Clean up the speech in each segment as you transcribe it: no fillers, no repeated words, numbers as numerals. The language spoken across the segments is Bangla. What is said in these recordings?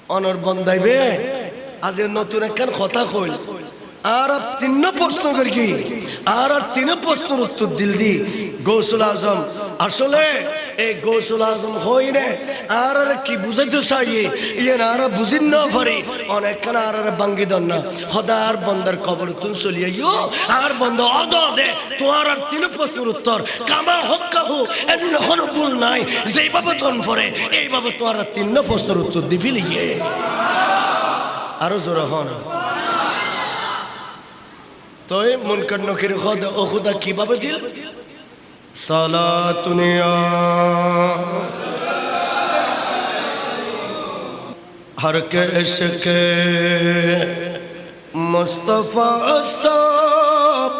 অনর বন্দাইবে আজ নতুন একখান কথা কইল আর তিন প্রশ্ন করি কি আর তিন প্রশ্নের উত্তর দিল দি গৌসুল আজম আসলে এই গৌসুল আজম হই রে আর কি বুঝাইতে চাই ইয়ে আর বুঝিন না পারি অনেকখান আর বাঙ্গি দন না হদার বন্দার কবর তুন চলিয়ে আর বন্ধ অদ দে তোমার আর তিন প্রশ্নের উত্তর কামা হক্কা হো এমন হন ভুল নাই যেইভাবে তন পরে এইভাবে তোমার তিন প্রশ্নের উত্তর দিবি লিয়ে আরো জোর হন তোই মুনকার নকির খোদা ও খুদা কিভাবে দিল সালাতুনিয়া हर के इश्क मुस्तफा सब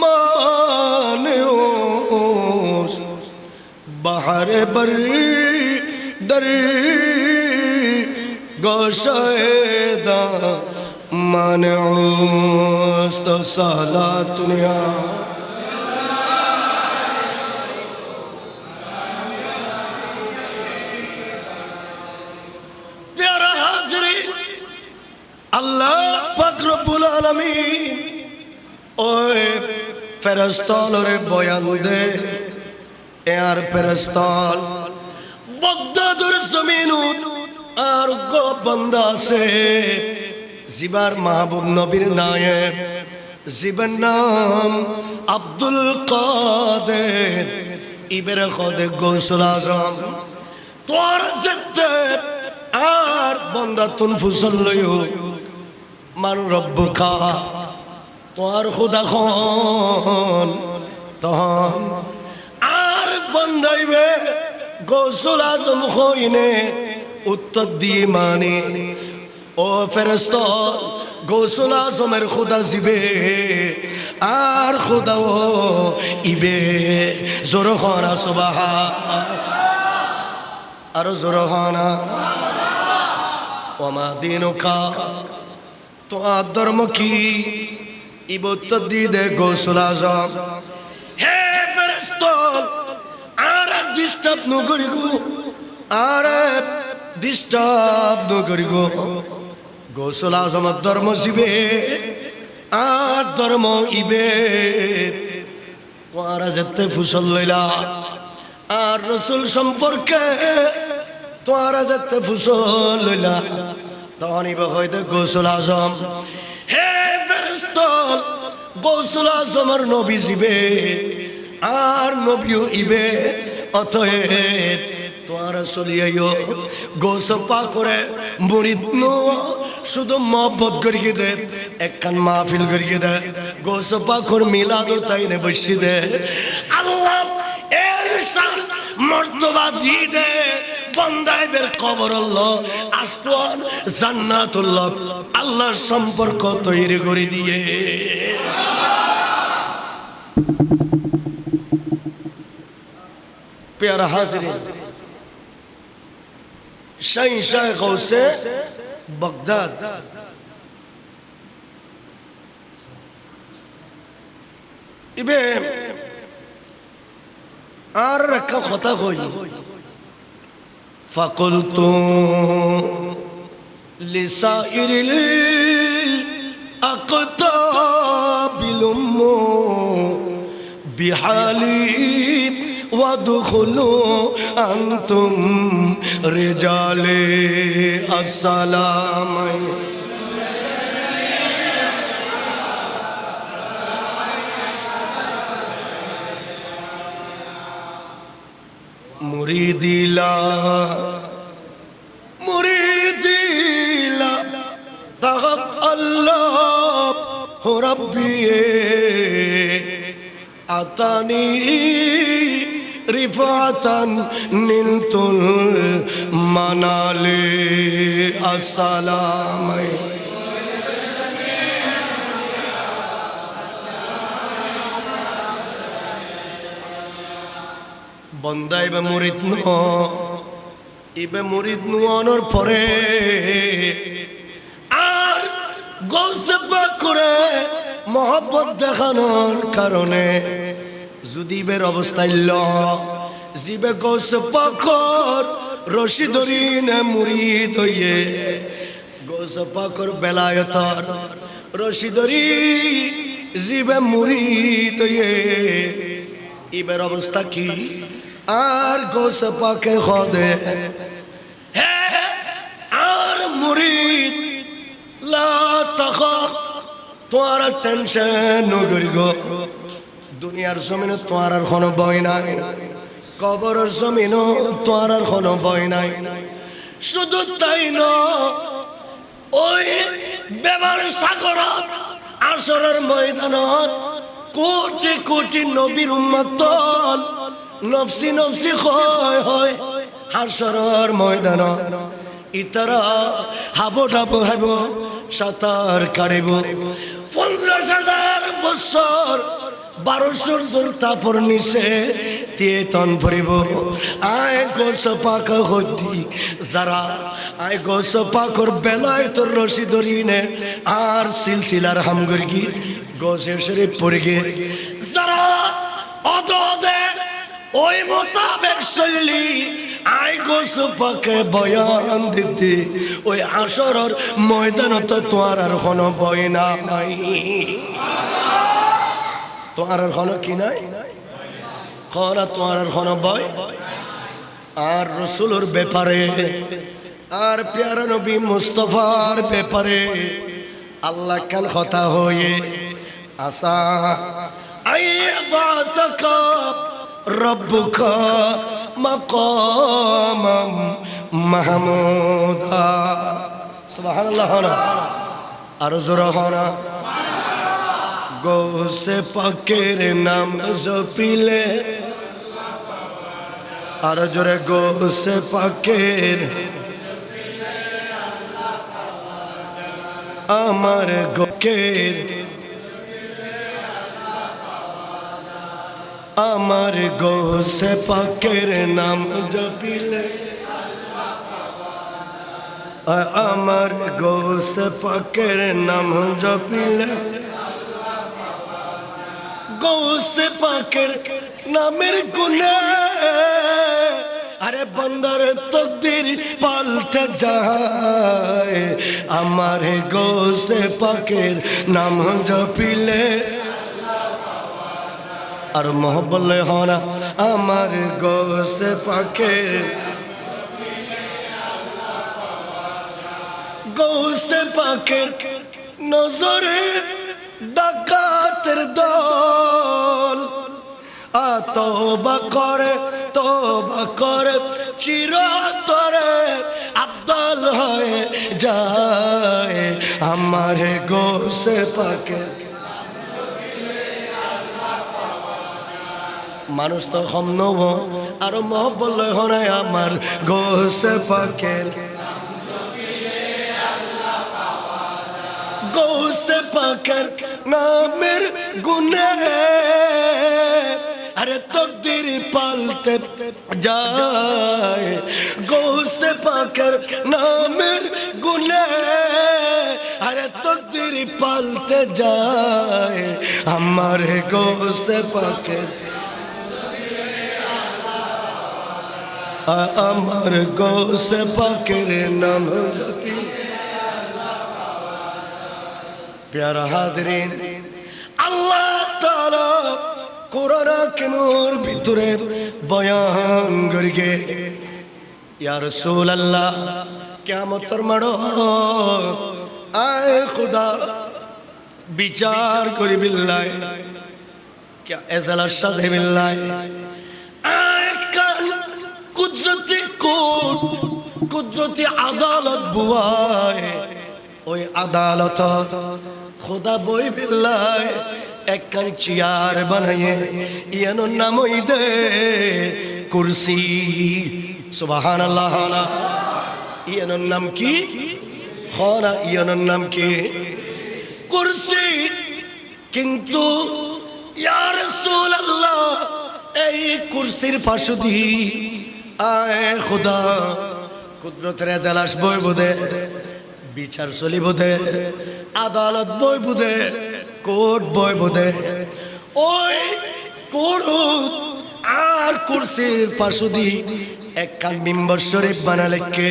मानो बाहर बर दर गोशायदा मानो तो सालातुनिया আল্লাহ পাক রব্বুল আলামিন ওই ফেরেশতারে বয়ান দে আর ফেরেশতাল বাগদাদের জমিনুত আর গো বান্দা আছে জিবার মাহবুব নবীর নায়েব জিবার নাম আব্দুল কাদের ইবনে খোদে গৌসুল আজম তোর যেতে আর বান্দা তুন ফুসল লইও মান রব্বুকা তোর খুদা খন তখন আর বন্দাইবে গৌসুল আজম হইনে উত্তর দিয়ে মানে ও ফেরেশতা গৌসুল আজমের খুদা জিবে আর খুদা ও ইবে জোর খানা সুবহান আরো জোর খানা ওমা দিনুকা তো আর ধর্ম কি ইবত দি দে গৌসুল আজম হে ফেরেশতা আর ডিস্টার্ব নগরি গো আর ডিস্টার্ব নগরি গো গৌসুল আজম ধর্ম জিবে আর ধর্ম ইবে তোরা যেতে ফুসল লইলা আর রাসূল সম্পর্কে তোরা যেতে ফুসল লইলা তখন ইবে হইতে গৌসুল আজম হে ফেরেশতা গৌসুল আজমের নবী জিবে আর নবীও ইবে অতএব তোরা চলিয়াইও গৌস পাক করে মুরিদ নো শুধু মহব্বত করিয়ে দে একখান মাহফিল করিয়ে দে গৌস পাকর মিলাদ তাইনে বসি দে আল্লাহ এর শান মর্তবা দিয়ে দে বন্দাইবের কবর আল্লাহ আস্তওয়ান জান্নাতুল্লাহ আল্লাহর সম্পর্ক তৈরি করে দিয়ে প্যারা হাজিরিন শাহ গৌসে বাগদাদ ইবে আর একটা কথা কই ফাকুলতু লিসাইরিল আকতাবিল বিহালি ওয়াদখুলু আনতুম রিজালে আসসালাম মুরিদিলা তাগাব আল্লাহ রাব্বি আতানি রিফাতান নিলতুল মানালে আসসালাম বন্দা ইবে মুরিদ নো ইবে মুরিদ নুয়ানোর পরে আর গৌসে পাক করে মহব্বত দেখানোর কারণে যদি ইবের অবস্থা ইল্ল জিবে গৌসে পাকর রশি ধরিন মুরিদ হইয়ে গোস পাকর বেলায়তর রশি ধরি জীবে মুরিদ হইয়ে এবার অবস্থা কি আর গোস পাকে খদে আর মুরিদ লা তাখাফ তোমার টেনশন নগরি গো দুনিয়ার জমিনে তোমার আর কোনো ভয় নাই কবরের জমিনও তোমার আর কোনো ভয় নাই শুধু তাই ন ওই বেমার সাগরত আসরের ময়দানত কোটি কোটি নবীর উম্মত নফসি নফসি হয় হাসরের ময়দানত ইতারা হাবো ডাবো হাব সাঁতার কাটিব 50,000 বছর 1200 দূর তাপর নিচে তেতন ভরিব আয় গোস পাক হতি যারা আয় গোস পাকর বেলায় তোর রশি ধরিনে আর সিলসিলার হামগরগি গোসের শরীফ পড়গে যারা অদে ওই মোতাবেক চললি আই গোস পাকে বয়ান দিতে ওই আসরের ময়দানত তোমার আর কোনো ভয় নাই তোমার আর কোনো কি নাই কনা তোমার আর কোনো ভয় আর রসুলের ব্যাপারে আর প্যারা নবী মুস্তফার ব্যাপারে আল্লাহ কান কথা হয়ে আসা আইবাতাকা রব্বুকা মাকামাম মাহমুদা সুবহানাল্লাহ আর জোরে হনা গোসে পাকের নাম জপিলে আর জোরে গোসে পাকের আমার গোকের আমার গোসে পাকের নাম জপিলে আমার গোসে পাকের নাম জপিলে গোসে পাকের নামের গুণে আরে বন্দার তকদির পাল্টে যায় আমার গোসে পাকের নাম জপিলে আর মোহব্বলে হনা আমার গোসে পাকের গোসে পাকের নজরে ডাকাতের দল তওবা করে চিরতরে আব্দুল হয়ে যায় আমার গোসে পাকের মানুষ তো কম নব আর মহব্বত হনায় আমার গোসে পাকের গোসে পাকের নামের গুনে আরে তকদির পাল্টে যায় গোসে পাকের নামের গুনে আরে তকদির পাল্টে যায় আমার গোসে পাকের আমার গোসে পাকের নাম জপি প্যারা হাজরিন আল্লাহ তাআলা কোরআন কারীমের ভিতরে বয়ান করিগে ইয়া রাসূলুল্লাহ কিয়ামতের মাড়ো আয় খুদা বিচার করি বিল্লাহ क्या एजला साधे बिल्लाह कुदरती अदालत बुआए ओई अदालत खुदा बोई बिल्लाह एक चियार बनाए यानो नाम दे कुर्सी सुबहान अल्लाह यानो नाम की खाना यानो नाम की कुर्सी किंतु या रसूल अल्लाह এই কুরসির পাশে দি আয় খোদা কুদরতের এজলাস বই বুদে বিচার চলি বুদে আদালত বই বুদে কোর্ট বই বুদে ওই কোর্ট আর কুরসির পাশুদি একখান মিম্বর শরীফ বানালেকে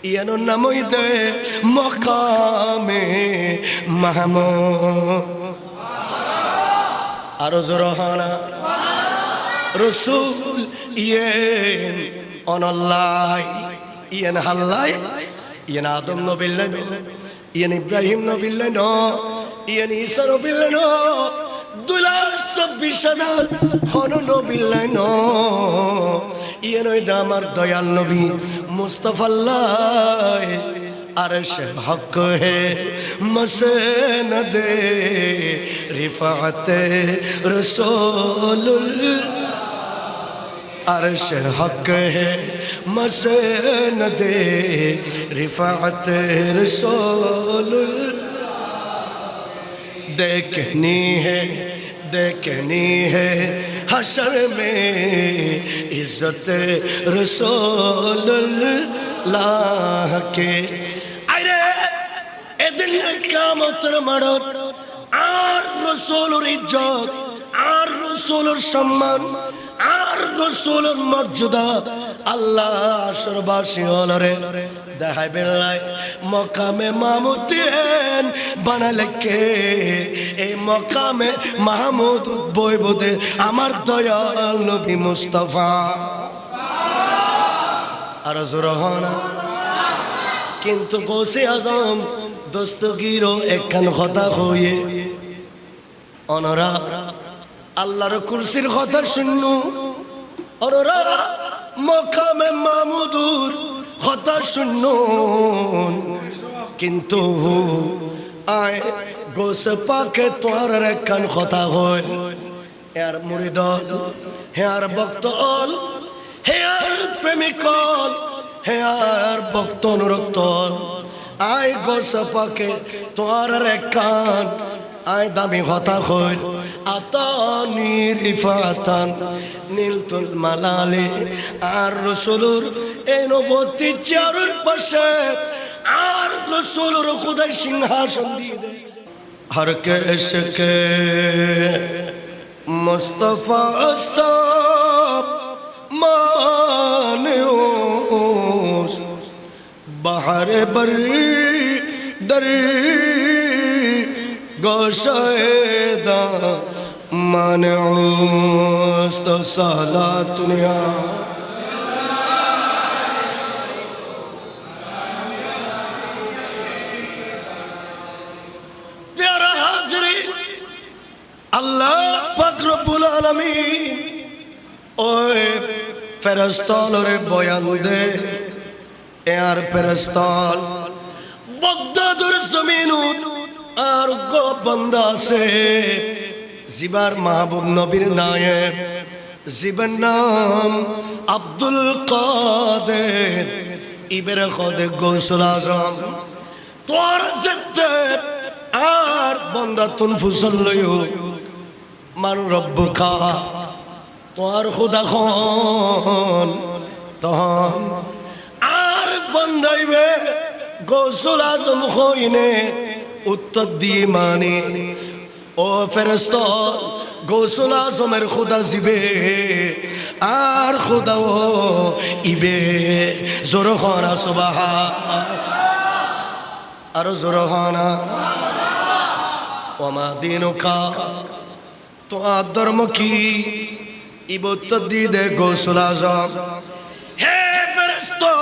ইয়ানোর নাম হইতে মকামে মাহমুদ। আরো জোর হনা রসুল ইয়েন অনল্লাই ইয়েন হাল্লাই ইয়েন আদম নবিল্লাই ইয়েন ইব্রাহিম নবিল্লাই ন ইয়েন ঈসা নবিল্লাই ন 2,24,000 হন নবিল্লাই ন ইয়েন ওই আমার দয়াল নবী মুস্তাফাল্লাহ अर्श हक है मसनद रिफात रसूल अर्श हक है मसनद रिफात रसूल देखनी है हशर में इज्जत रसूलुल्लाह के এদিন কিয়ামতের মাঠত আর রাসূলের ইজ্জত আর রাসূলের সম্মান আর রাসূলের মর্যাদা আল্লাহ আসরবাসী হলরে দেখাইবেন লাই মকামে মাহমুদিন বানালে কে এই মকামে মাহমুদ বইবদে আমার দয়াল নবী মুস্তাফা আর জোরহানা কিন্তু গোসে আজম দস্তগীরও একখান কথা হয়ে অনরা আল্লাহর কুরসির কথা শুননু অনরা মকামে মাহমুদুর কথা শুননু কিন্তু আয় গোসে পাকে তোর একখান কথা হয় এর মুরিদ হে আর ভক্ত হে আর প্রেমিকল হে আর ভক্ত অনুরক্ত আয় গোসে পাকে তোর একখান আয় দামি কথা হইল আতানি রিফাতান নীলতুল মালালে আর রাসূলুর এই নবতী চারুর পাশে আর রাসূলুর খোদাই সিংহাসন দিয়ে দে হর কে ইশকে মুস্তাফা সব মানেও বাহারে বরি দরি গোশায়দা মানউস তো সালাতুনিয়া প্যারা হাজরিন আল্লাহ পাক রব্বুল আলামিন ওই ফেরেশতারে বয়ান দে আর ফেরেশতা বাগদাদের জমিনুত আর গো বান্দা আছে জিবার মাহবুব নবীর নায়েব জিবার নাম আব্দুল কাদের ইবনে খোদে গৌসুল আজম তোর যেতে আর বান্দা তুন ফুসল লইও মান রব্বুকা তোর খোদা খন তখন আর বান্দাইবে গৌসুল আজম হইনে উত্তর দিয়ে মানে ও ফেরেশতা গৌসুল আজমের খোদা জিবে আর খোদা ও ইবে জোরখানা সুবহান আর জোরখানা ওমা দিনুকা তো ধর্ম কি ইব উত্তর দিয়ে দে গৌসুল আজম হে ফেরেশতা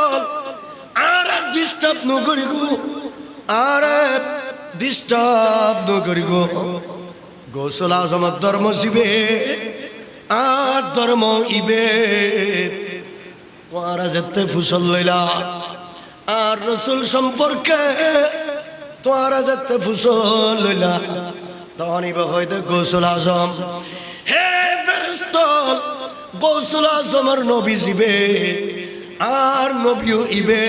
আর ডিস্টার্ব নগরি গো আর ডিস্টার্ব নগরি গো গৌসুল আজমের ধর্ম জিবে আর ধর্ম ইবে তোরা যেতে ফুসল লইলা আর রসুল সম্পর্কে তোরা যেতে ফুসল লইলা তখন ইবে হইতে গৌসুল আজম হে ফেরেশতা গৌসুল আজমের নবী জিবে আর নবীও ইবে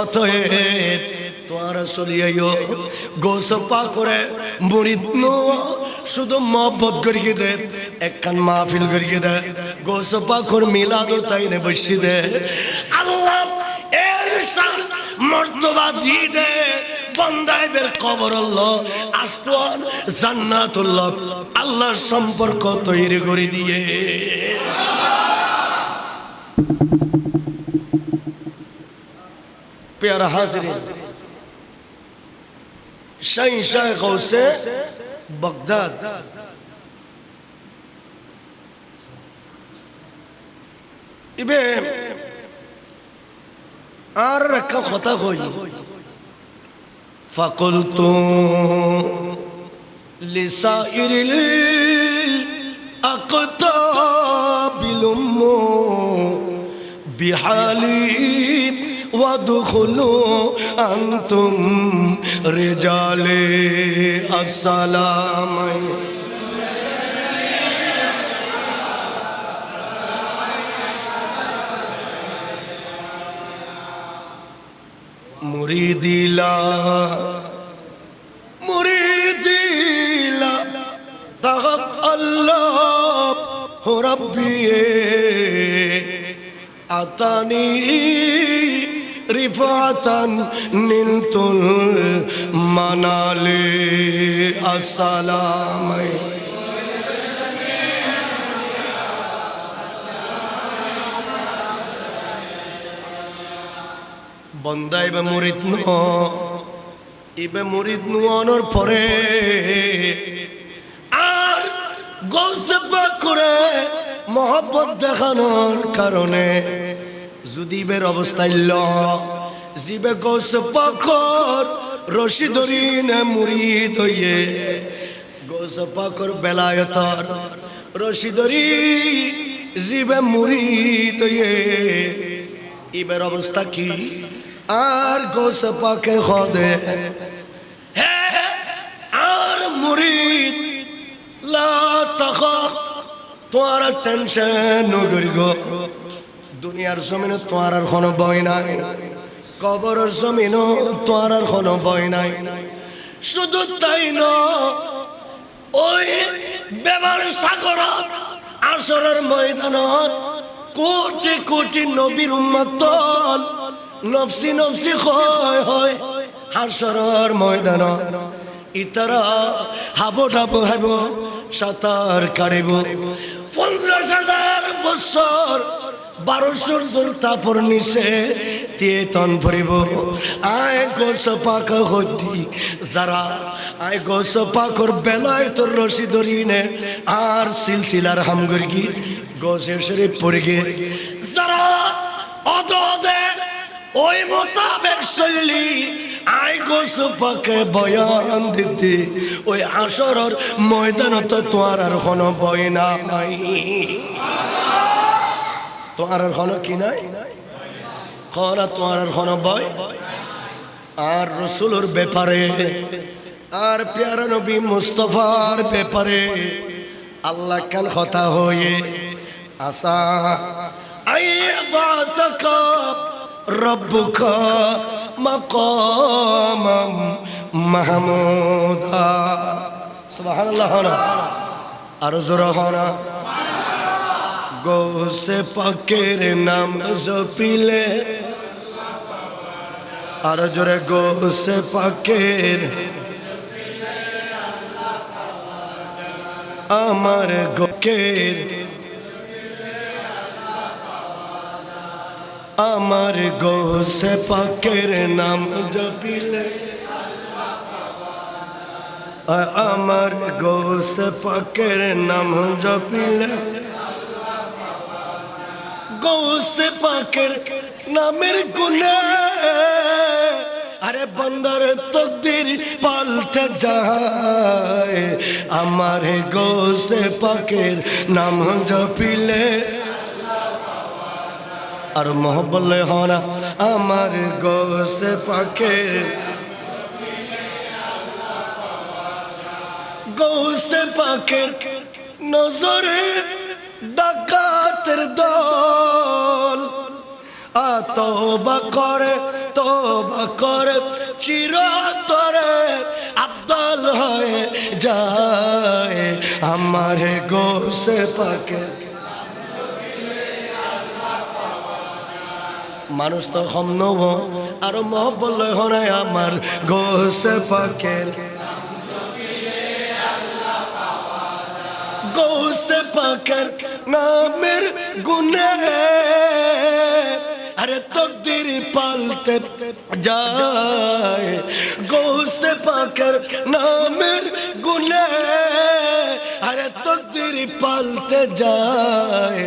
অতএব তোরা চলিয়াইও গোসপা করে মুরিদ নো শুধু মহব্বত করিয়ে দে একখান মাহফিল করিয়ে দে গোসপা কর মিলাদ তাইনে বসি দে আল্লাহ এর শান মর্তবা দিয়ে দে বন্দাইবের কবরল্লাহ আস্তওয়ান জান্নাতুল্লাহ আল্লাহর সম্পর্ক তৈরি করে দিয়ে প্যারা হাজিরিন শাহ গৌসে বাগদাদ ইবে আর একটা কথা কই ফাকুলতু লিসাইরিল আকতাবিল বিহালি ওয়াদখুলু আনতুম রিজালে আসসালাম মুরিদিলা তাগাত আল্লাহ রাব্বি আতানি রিফাতান নিলতুল মানালে আসসালাম বন্দা ইবে মুরিদ নুয়ানোর পরে আর গৌসে পাক করে মহব্বত দেখানোর কারণে যদি ইবের অবস্থা জিবে গৌসে পাকর রশি ধরিনে মুরিদ হইয়ে গৌসে পাকর বেলায়তর রশি ধরি জিবে মুরিদ হইয়ে ইবের অবস্থা কি আর গৌসে পাকে খদে আর মুরিদ লা তাখাফ তোর টেনশন নগরি গো দুনিয়ার জমিনে তোর আর কোনো ভয় নাই কবরের জমিনও তোর আর কোনো ভয় নাই শুধু তাই ন ওই বেবার সাগরত আসরের ময়দানত কোটি কোটি নবীর উম্মত নফসি নফসি হয় হাসরের ময়দানত ইতারা হাবো ডাবো হাইব সাঁতার কাটিব 50,000 বছর 1200 দূর তাপর নিচে তেতন ভরিব আয় গোস পাক হতি যারা আয় গোস পাকর বেলায় তোর রশি ধরিনে আর সিলসিলার হামগরগি গোসের শরীফ পড়গে যারা অদদে ওই মোতাবেক চললি আই গোস পাকে বয়ান দিতে ওই আসরের ময়দানত তোর আর কোনো ভয় নাই তোর আর কোনো কি নাই করা তোর আর কোনো ভয় আর রসুলের ব্যাপারে আর প্যারা নবী মুস্তফার ব্যাপারে আল্লাহ কান কথা হয়ে আসা আইবাতাকা রব্বুকা মাকামাম মাহমুদা সুবহানাল্লাহ আর জোরে হনা গৌসে পাকের নাম জপিলে আর জোরে গৌসে পাকের আমার গোকের আমার গৌসে পাকের নাম জপিলে আমার গৌসে পাকের নাম জপিলে গৌসে পাকের নামের গুণে আরে বন্দার তকদির পাল্টে যায় আমার গৌসে পাকের নাম জপিলে আর মোহব্বলে হনা আমার গৌসে পাকের গৌসে পাকের নজরে ডাকাতের দল তওবা করে চিরতরে আব্দুল হয়ে যায় আমার গৌসে পাকের মানুষ তো কম নব আর মহব্বত লয় হনায় আমার গোসে পাকের গোসে পাকের নামের গুনে আরে তকদির পাল্টে যায় গোসে পাকের নামের গুনে আরে তকদির পাল্টে যায়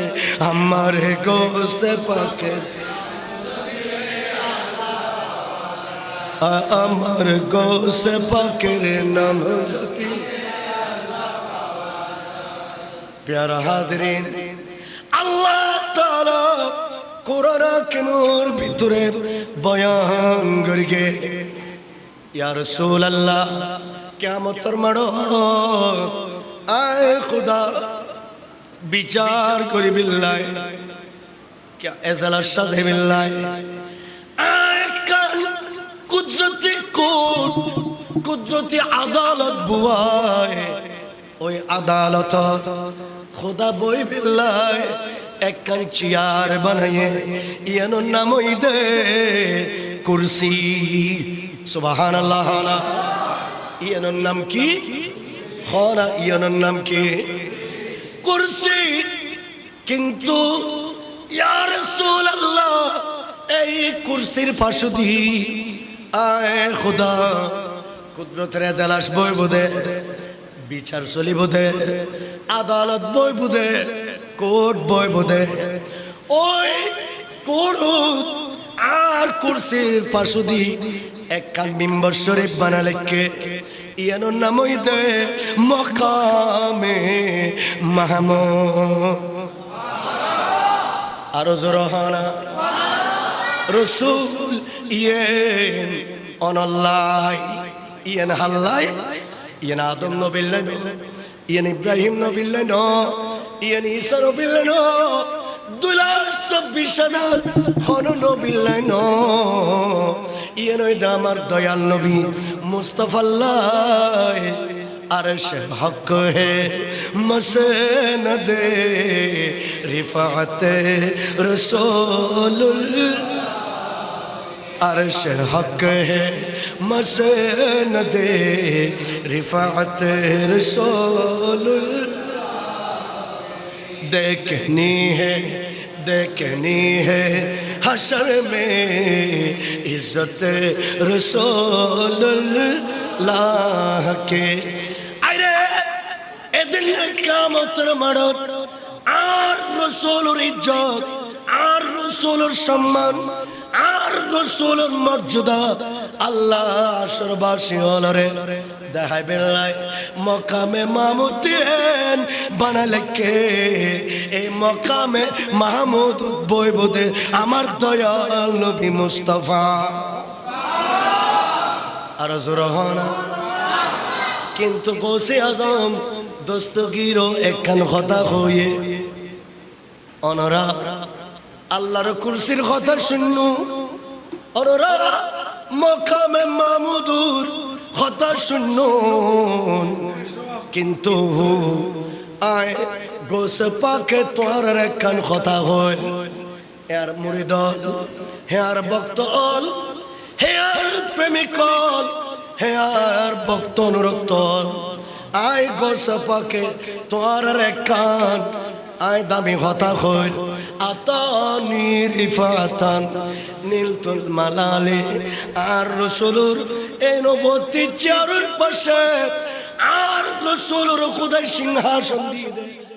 আমার গোসে পাকের আমার গোসে পাকের নাম জপি প্যারা হাজরিন আল্লাহ তাআলা কোরআন কারীমের ভিতরে বয়ান করিগে ইয়া রাসূলুল্লাহ কিয়ামতের মাড়ো আয় খুদা বিচার করি বিল্লাহ क्या एज़ला शज़े बिल्लाह आयकान कुदरती अदालत बुआए ओए अदालत खुदा बोई बिल्लाह एक कान चियार बनाए यानो नामोई दे कुर्सी सुबहान अल्लाह यानो नाम की खाना यानो नाम की कुर्सी किंतु या रसूल अल्लाह এই কুরসির পাশে দি আয় খোদা কুদরতের এজলাস বই বুদে বিচার চলি বুদে আদালত বই বুদে কোর্ট বই বুদে ওই কোর্ট আর কুরসির পাশে দি একখান মিম্বর শরীফ বানালেকে ইয়ানো নাম হইতে মকামে মাহমুদ আরো জোরহানা রসুল ইয়েন অনল্লাই ইয়েন হাল্লাই ইয়েন আদম নবিল্লাই ইয়েন ইব্রাহিম নবিল্লাই ন ইয়েন ঈসা নবিল্লাই ন 2,24,000 হন নবিল্লাই ন ইয়েন ওই আমার দয়াল নবী মুস্তাফা আল্লাহ अर्श हक है मसनद रिफात रसूल अर्श हक है मसनद रिफात रसूल देखनी है हशर में इज्जत रसूलुल्लाह के এদিন কিয়ামতের মাঠত আর রাসূলের ইজ্জত আর রাসূলের সম্মান আর রাসূলের মর্যাদা আল্লাহ আসরবাসী হলরে দেখাইবে লাই মকামে মাহমুদিন বানালে কে এই মকামে মাহমুদ বইবদে আমার দয়াল নবী মুস্তাফা আর জোরহানা কিন্তু গোসে আজম দস্তগীরও একখান কথা হয়ে অনরা আল্লাহর কুরসির কথা শুননু অনরা মকামে মাহমুদুর কথা শুননু কিন্তু আয় গোসে পাকে তোর একখান কথা হয় এর মুরিদ হে আর ভক্ত হে আর প্রেমিক হে আর ভক্ত অনুরক্ত আয় গোসে পাকে তোর একখান আয় দামি কথা হইল আতানি রিফাতান নীলতুল মালালে আর রাসূলুর এই নবতী চারুর পাশে আর রাসূলুর খোদাই সিংহাসন দিয়ে